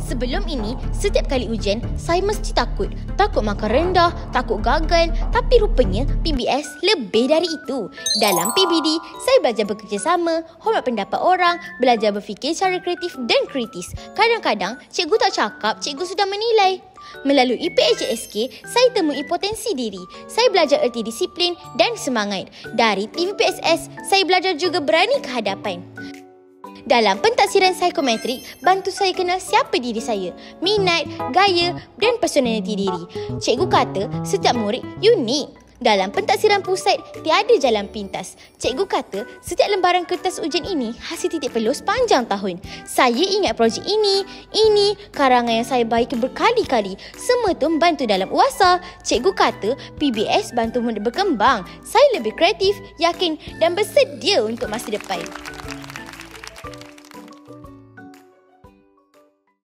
Sebelum ini, setiap kali ujian, saya mesti takut. Takut markah rendah, takut gagal. Tapi rupanya, PBS lebih dari itu. Dalam PBD, saya belajar bekerjasama, hormat pendapat orang, belajar berfikir secara kreatif dan kritis. Kadang-kadang, cikgu tak cakap, cikgu sudah menilai. Melalui PHJSK, saya temui potensi diri. Saya belajar erti disiplin dan semangat. Dari TVPSS, saya belajar juga berani ke hadapan. Dalam pentaksiran psikometrik, bantu saya kenal siapa diri saya, minat, gaya dan personaliti diri. Cikgu kata setiap murid unik. Dalam pentaksiran pusat, tiada jalan pintas. Cikgu kata setiap lembaran kertas ujian ini hasil titik pelus sepanjang tahun. Saya ingat projek ini, karangan yang saya baiki berkali-kali. Semua tu membantu dalam UASA. Cikgu kata PBS bantu murid berkembang. Saya lebih kreatif, yakin dan bersedia untuk masa depan.